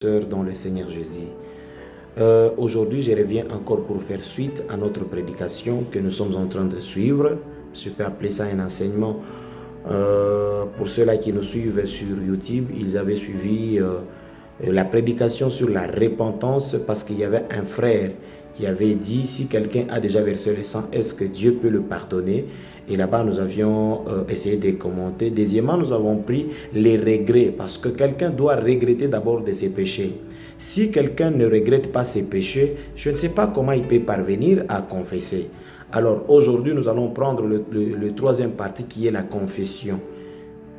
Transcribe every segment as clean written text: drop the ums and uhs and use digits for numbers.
Dans le Seigneur Jésus. Aujourd'hui, je reviens encore pour faire suite à notre prédication que nous sommes en train de suivre. Je peux appeler ça un enseignement. Pour ceux-là qui nous suivent sur YouTube, ils avaient suivi la prédication sur la repentance parce qu'il y avait un frère qui avait dit si quelqu'un a déjà versé le sang, est-ce que Dieu peut le pardonner? Et là-bas, nous avions essayé de commenter. Deuxièmement, nous avons pris les regrets parce que quelqu'un doit regretter d'abord de ses péchés. Si quelqu'un ne regrette pas ses péchés, je ne sais pas comment il peut parvenir à confesser. Alors aujourd'hui, nous allons prendre le troisième partie qui est la confession.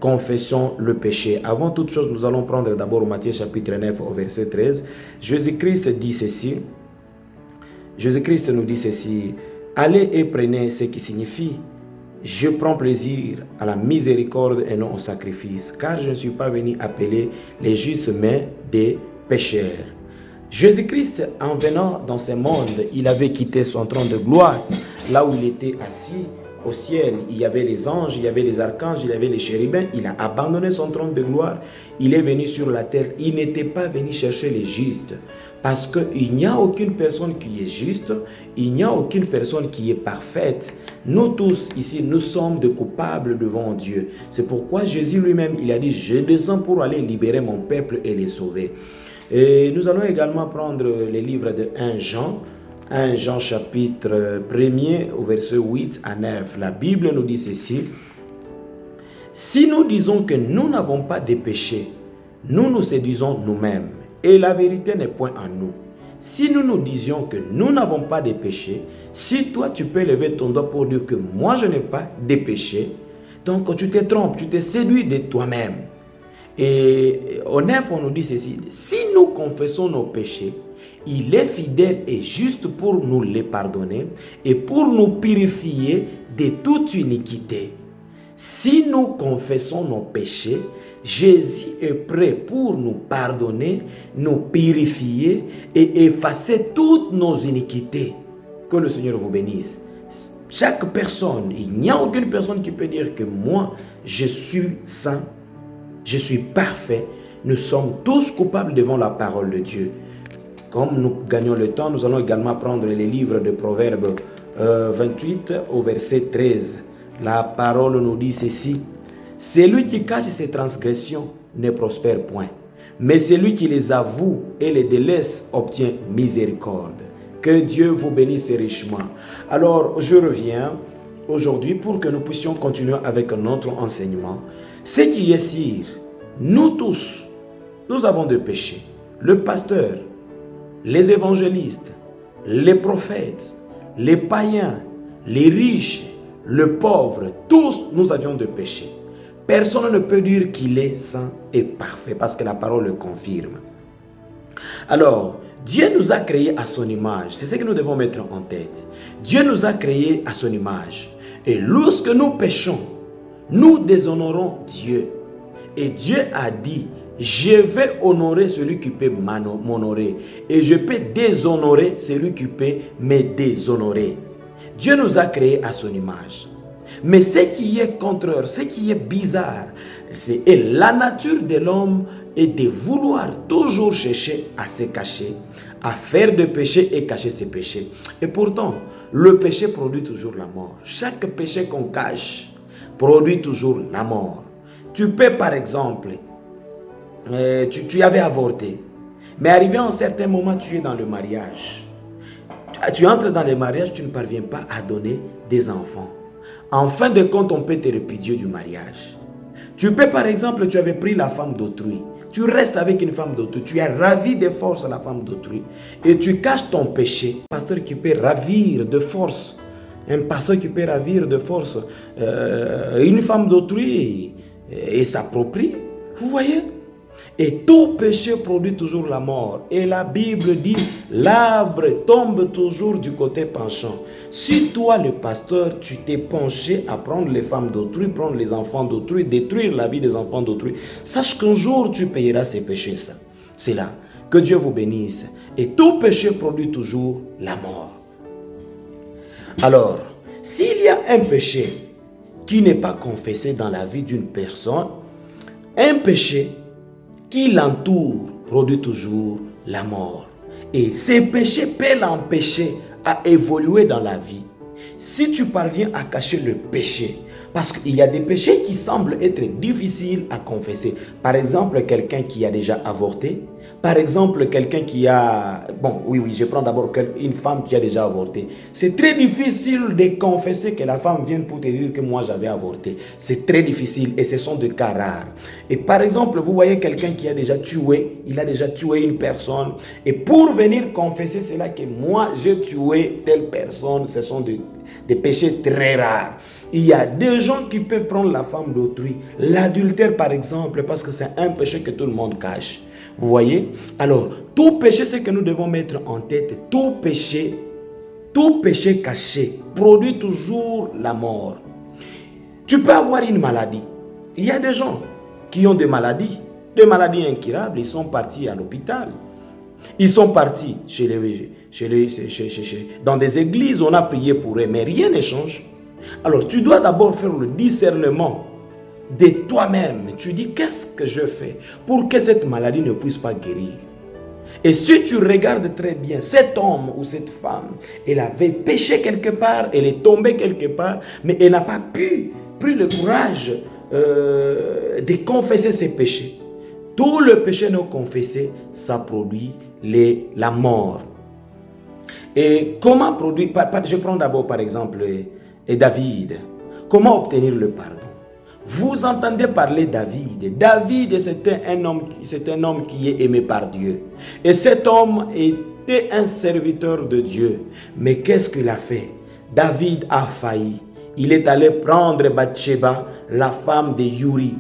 Confessons le péché. Avant toute chose, nous allons prendre d'abord Matthieu chapitre 9 au verset 13. Jésus-Christ dit ceci. Jésus-Christ nous dit ceci. Allez et prenez ce qui signifie je prends plaisir à la miséricorde et non au sacrifice, car je ne suis pas venu appeler les justes, mais des pécheurs. Jésus-Christ, en venant dans ce monde, il avait quitté son trône de gloire, là où il était assis au ciel. Il y avait les anges, il y avait les archanges, il y avait les chérubins. Il a abandonné son trône de gloire. Il est venu sur la terre. Il n'était pas venu chercher les justes. Parce qu'il n'y a aucune personne qui est juste. Il n'y a aucune personne qui est parfaite. Nous tous ici, nous sommes de coupables devant Dieu. C'est pourquoi Jésus lui-même, il a dit, je descends pour aller libérer mon peuple et les sauver. Et nous allons également prendre les livres de 1 Jean. 1 Jean chapitre 1er au verset 8 à 9. La Bible nous dit ceci. Si nous disons que nous n'avons pas de péché, nous nous séduisons nous-mêmes et la vérité n'est point en nous. Si nous nous disions que nous n'avons pas de péché, si toi tu peux lever ton doigt pour dire que moi je n'ai pas de péché, donc tu te trompes, tu te séduis de toi-même. Et au 9 on nous dit ceci. Si nous confessons nos péchés, il est fidèle et juste pour nous les pardonner et pour nous purifier de toute iniquité. Si nous confessons nos péchés, Jésus est prêt pour nous pardonner, nous purifier et effacer toutes nos iniquités. Que le Seigneur vous bénisse. Chaque personne, il n'y a aucune personne qui peut dire que moi, je suis saint, je suis parfait. Nous sommes tous coupables devant la parole de Dieu. Comme nous gagnons le temps, nous allons également prendre les livres de Proverbes 28 au verset 13. La parole nous dit ceci. Celui qui cache ses transgressions ne prospère point, mais celui qui les avoue et les délaisse obtient miséricorde. Que Dieu vous bénisse richement. Alors, je reviens aujourd'hui pour que nous puissions continuer avec notre enseignement. Ce qui est sûr, nous tous, nous avons des péchés. Le pasteur, les évangélistes, les prophètes, les païens, les riches, le pauvre, tous nous avions des péchés. Personne ne peut dire qu'il est saint et parfait parce que la parole le confirme. Alors, Dieu nous a créés à son image. C'est ce que nous devons mettre en tête. Dieu nous a créés à son image. Et lorsque nous péchons, nous déshonorons Dieu. Et Dieu a dit, je vais honorer celui qui peut m'honorer. Et je peux déshonorer celui qui peut me déshonorer. Dieu nous a créés à son image. Mais ce qui est contraire, ce qui est bizarre, c'est la nature de l'homme est de vouloir toujours chercher à se cacher, à faire des péchés et cacher ses péchés. Et pourtant, le péché produit toujours la mort. Chaque péché qu'on cache produit toujours la mort. Tu peux par exemple, tu avais avorté, mais arrivé à un certain moment, tu es dans le mariage. Tu entres dans le mariage, tu ne parviens pas à donner des enfants. En fin de compte, on peut te répudier du mariage. Tu peux, par exemple, tu avais pris la femme d'autrui. Tu restes avec une femme d'autrui. Tu as ravi de force la femme d'autrui. Et tu caches ton péché. Un pasteur qui peut ravir de force. Un pasteur qui peut ravir de force une femme d'autrui et s'approprie. Vous voyez? Et tout péché produit toujours la mort. Et la Bible dit, l'arbre tombe toujours du côté penchant. Si toi, le pasteur, tu t'es penché à prendre les femmes d'autrui, prendre les enfants d'autrui, détruire la vie des enfants d'autrui, sache qu'un jour, tu payeras ces péchés. C'est là. Que Dieu vous bénisse. Et tout péché produit toujours la mort. Alors, s'il y a un péché qui n'est pas confessé dans la vie d'une personne, un péché qui l'entoure produit toujours la mort. Et ces péchés peuvent l'empêcher à évoluer dans la vie. Si tu parviens à cacher le péché, parce qu'il y a des péchés qui semblent être difficiles à confesser. Par exemple, quelqu'un qui a déjà avorté. Par exemple, quelqu'un qui a... Bon, oui, je prends d'abord une femme qui a déjà avorté. C'est très difficile de confesser que la femme vient pour te dire que moi j'avais avorté. C'est très difficile et ce sont des cas rares. Et par exemple, vous voyez quelqu'un qui a déjà tué. Il a déjà tué une personne. Et pour venir confesser cela que moi j'ai tué telle personne, ce sont des péchés très rares. Il y a des gens qui peuvent prendre la femme d'autrui. L'adultère par exemple, parce que c'est un péché que tout le monde cache. Vous voyez? Alors, tout péché, c'est que nous devons mettre en tête, tout péché caché produit toujours la mort. Tu peux avoir une maladie. Il y a des gens qui ont des maladies incurables, ils sont partis à l'hôpital. Ils sont partis dans des églises, on a prié pour eux, mais rien ne change. Alors, tu dois d'abord faire le discernement de toi-même. Tu dis, qu'est-ce que je fais pour que cette maladie ne puisse pas guérir? Et si tu regardes très bien, cet homme ou cette femme, elle avait péché quelque part, elle est tombée quelque part, mais elle n'a pas pris le courage de confesser ses péchés. Tout le péché non confessé, ça produit la mort. Et comment produire? Je prends d'abord par exemple David. Comment obtenir le pardon? Vous entendez parler de David. David, c'était un homme qui est aimé par Dieu. Et cet homme était un serviteur de Dieu. Mais qu'est-ce qu'il a fait? David a failli. Il est allé prendre Bathsheba, la femme de Uri,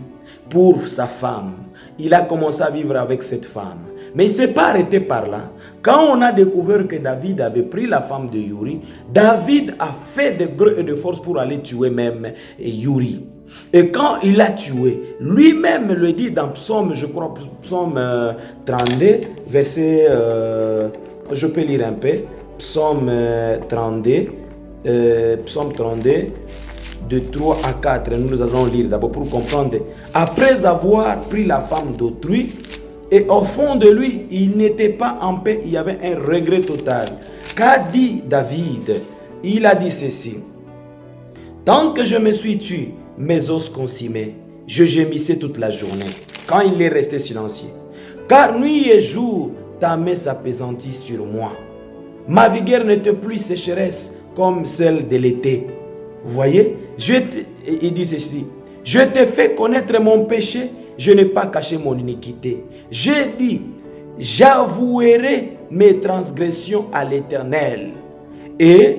pour sa femme. Il a commencé à vivre avec cette femme. Mais il ne s'est pas arrêté par là. Quand on a découvert que David avait pris la femme de Uri, David a fait de gré et de force pour aller tuer même Uri. Et quand il l'a tué, lui-même le dit dans Psaume, je crois, Psaume 32, verset, je peux lire un peu, Psaume 32, de 3 à 4, nous allons lire d'abord pour comprendre. Après avoir pris la femme d'autrui, et au fond de lui, il n'était pas en paix, il y avait un regret total. Qu'a dit David? Il a dit ceci: tant que je me suis tué, mes os consumés, je gémissais toute la journée. Quand il est resté silencieux. Car nuit et jour, ta main s'appesantit sur moi. Ma vigueur n'était plus sécheresse comme celle de l'été. Vous voyez? Il dit ceci: je t'ai fait connaître mon péché, je n'ai pas caché mon iniquité. J'ai dit, j'avouerai mes transgressions à l'Éternel, et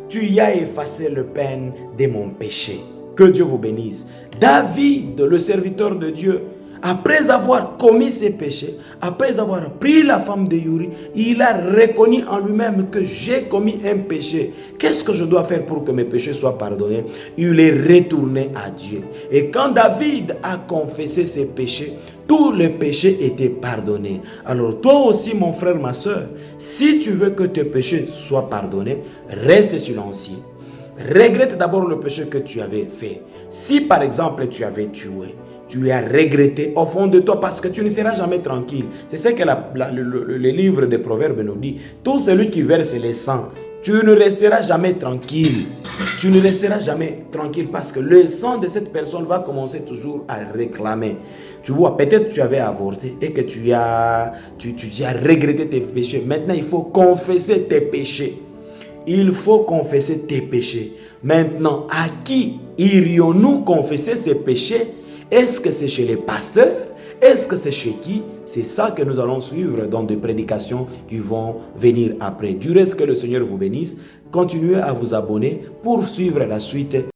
tu y as effacé le peine de mon péché. Que Dieu vous bénisse. David, le serviteur de Dieu, après avoir commis ses péchés, après avoir pris la femme de Uri, il a reconnu en lui-même que j'ai commis un péché. Qu'est-ce que je dois faire pour que mes péchés soient pardonnés? Il est retourné à Dieu. Et quand David a confessé ses péchés, tous les péchés étaient pardonnés. Alors toi aussi, mon frère, ma soeur, si tu veux que tes péchés soient pardonnés, reste silencieux. Regrette d'abord le péché que tu avais fait. Si par exemple tu avais tué, tu as regretté au fond de toi parce que tu ne seras jamais tranquille. C'est ce que le livre des Proverbes nous dit. Tout celui qui verse le sang, tu ne resteras jamais tranquille. Tu ne resteras jamais tranquille parce que le sang de cette personne va commencer toujours à réclamer. Tu vois, peut-être tu avais avorté et que tu as regretté tes péchés. Maintenant, il faut confesser tes péchés. Il faut confesser tes péchés. Maintenant, à qui irions-nous confesser ces péchés? Est-ce que c'est chez les pasteurs? Est-ce que c'est chez qui? C'est ça que nous allons suivre dans des prédications qui vont venir après. Du reste, que le Seigneur vous bénisse. Continuez à vous abonner pour suivre la suite.